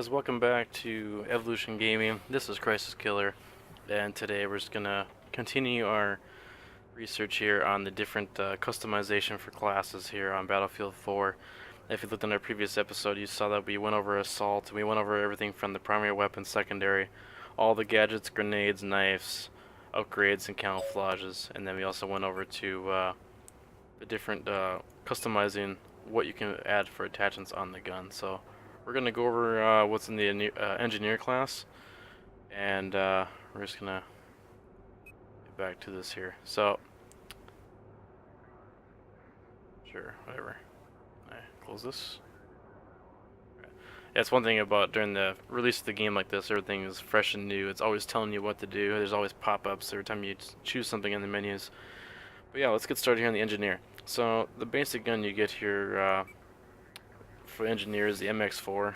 Guys, welcome back to Evolution Gaming. This is CRYS1S Killer, and today we're just gonna continue our research here on the different customization for classes here on Battlefield 4. If you looked in our previous episode, you saw that we went over assault, and we went over everything from the primary weapon, secondary, all the gadgets, grenades, knives, upgrades, and camouflages, and then we also went over to the different customizing what you can add for attachments on the gun. So we're gonna go over what's in the engineer class, and we're just gonna get back to this here. So, sure, whatever. Alright, close this. Yeah, it's one thing about during the release of the game like this, everything is fresh and new. It's always telling you what to do. There's always pop-ups every time you choose something in the menus. But yeah, let's get started here on the engineer. So the basic gun you get here for engineers, the MX4.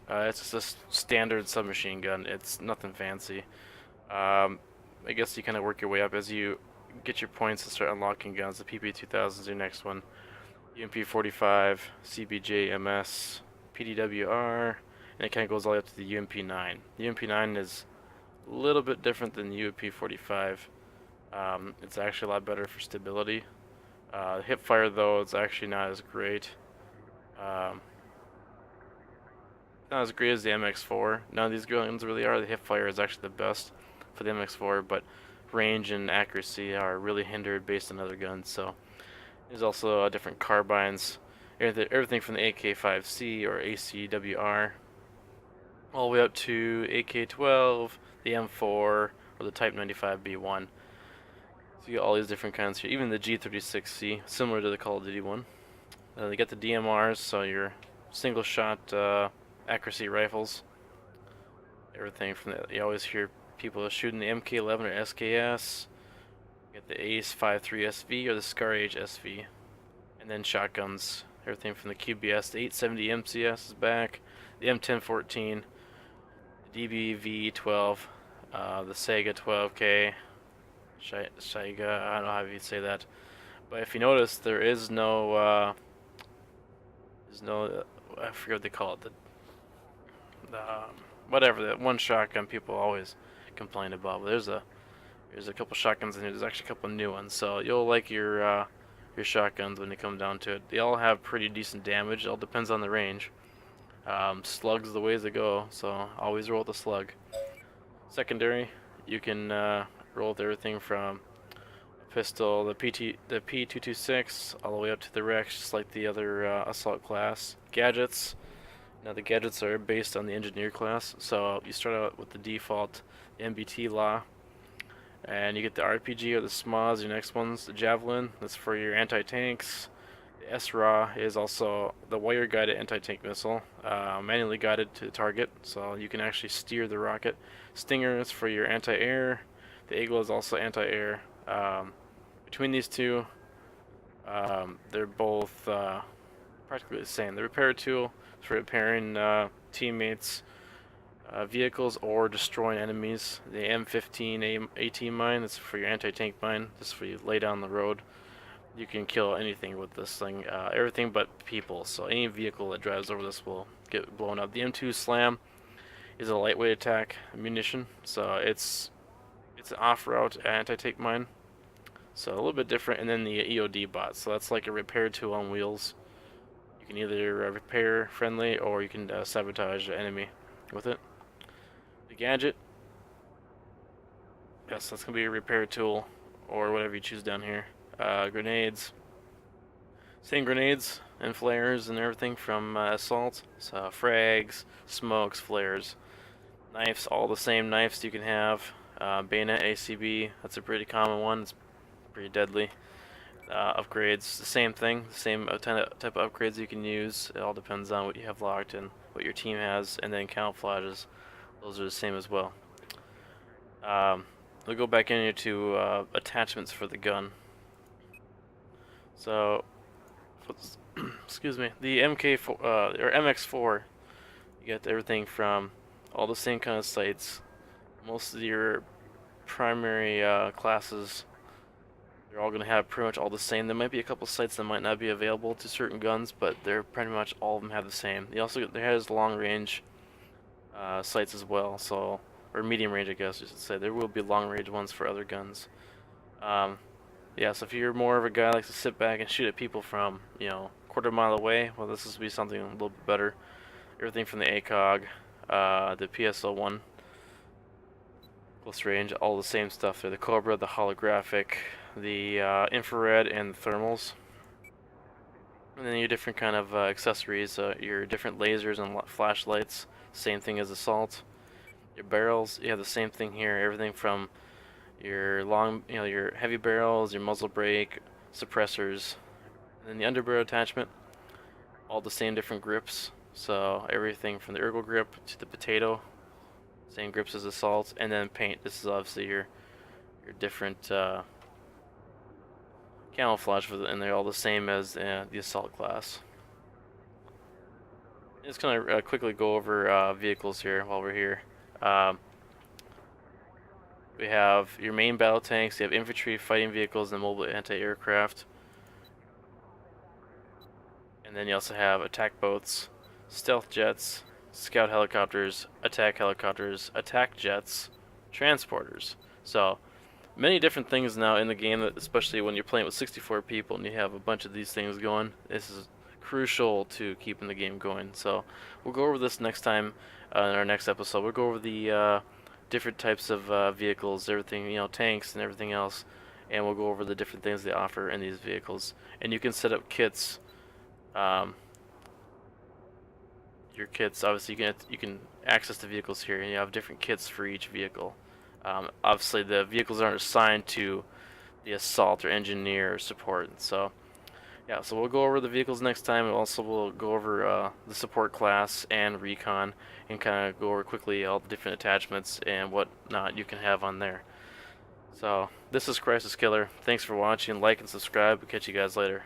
It's just a standard submachine gun. It's nothing fancy. I guess you kind of work your way up as you get your points and start unlocking guns. The PP2000 is your next one. UMP45, CBJ, MS, PDWR, and it kind of goes all the way up to the UMP9. The UMP9 is a little bit different than the UMP45. It's actually a lot better for stability. Hip fire though, it's actually not as great. Not as great as the MX4. None of these guns really are. The hip fire is actually the best for the MX4, but range and accuracy are really hindered based on other guns. So there's also different carbines, everything from the AK5C or ACWR all the way up to AK12, the M4, or the Type 95B1. So you get all these different kinds here. Even the G36C, similar to the Call of Duty one. They get the DMRs, so your single shot accuracy rifles. Everything from the, you always hear people shooting the MK11 or SKS. You get the Ace 53 SV or the Scar H SV. And then shotguns. Everything from the QBS, the 870 MCS is back. The M1014, the DBV12, the Sega 12K. Saiga, I don't know how you say that. But if you notice, there is no, I forget what they call it, the whatever, that one shotgun people always complain about. But there's a couple shotguns in here. There's actually a couple new ones, so you'll like your shotguns when they come down to it. They all have pretty decent damage. It all depends on the range. Slugs the ways to go, so always roll with the slug. Secondary, you can roll with everything from a pistol, the P226, all the way up to the Rex, just like the other assault class. Gadgets. Now the gadgets are based on the engineer class, so you start out with the default MBT law, and you get the RPG or the SMAs, your next ones. The Javelin, that's for your anti-tanks. The SRA is also the wire-guided anti-tank missile, manually guided to the target, so you can actually steer the rocket. Stinger is for your anti-air. The Eagle is also anti-air. Between these two, they're both practically the same. The repair tool is for repairing teammates' vehicles or destroying enemies. The M15 AT mine is for your anti-tank mine. This is for you lay down the road. You can kill anything with this thing, everything but people. So any vehicle that drives over this will get blown up. The M2 Slam is a lightweight attack munition, so it's an off-route anti-tank mine. So a little bit different. And then the EOD bot. So that's like a repair tool on wheels. You can either repair friendly or you can sabotage the enemy with it. The gadget, yes, that's gonna be a repair tool or whatever you choose down here. Grenades, same grenades and flares and everything from assault. So frags, smokes, flares, knives, all the same knives you can have. Bayonet ACB, that's a pretty common one. It's pretty deadly. Upgrades, the same thing, the same type of upgrades you can use. It all depends on what you have locked and what your team has. And then camouflages, those are the same as well. We'll go back into attachments for the gun. So, excuse me, the MK4 or MX4, you get everything from all the same kind of sights. Most of your primary classes, they're all going to have pretty much all the same. There might be a couple sights that might not be available to certain guns, but they're pretty much all of them have the same. They also, there has long range sights as well. So, or medium range, I guess you should say. There will be long range ones for other guns. Um, yeah, so if you're more of a guy who likes to sit back and shoot at people from, quarter mile away, well, this will be something a little bit better. Everything from the ACOG, the PSO1, close range, all the same stuff there. The Cobra, the holographic, the infrared, and the thermals. And then your different kind of accessories, your different lasers and flashlights, same thing as assault. Your barrels, you have the same thing here. Everything from your your heavy barrels, your muzzle brake, suppressors, and then the underbarrel attachment, all the same different grips. So everything from the ergo grip to the potato, same grips as assault, and then paint. This is obviously your different camouflage and they're all the same as the assault class. I'm just gonna quickly go over vehicles here while we're here. We have your main battle tanks. You have infantry, fighting vehicles, and mobile anti-aircraft. And then you also have attack boats, stealth jets, scout helicopters, attack jets, transporters. So many different things now in the game, especially when you're playing with 64 people and you have a bunch of these things going. This is crucial to keeping the game going. So we'll go over this next time in our next episode. We'll go over the different types of vehicles, everything, tanks and everything else, and we'll go over the different things they offer in these vehicles. And you can set up kits. Your kits, obviously, you can access the vehicles here, and you have different kits for each vehicle. Obviously, the vehicles aren't assigned to the assault or engineer or support. So, yeah, so we'll go over the vehicles next time, and also we'll go over the support class and recon, and kind of go over quickly all the different attachments and whatnot you can have on there. So, this is CRYS1S Killer. Thanks for watching. Like and subscribe. We'll catch you guys later.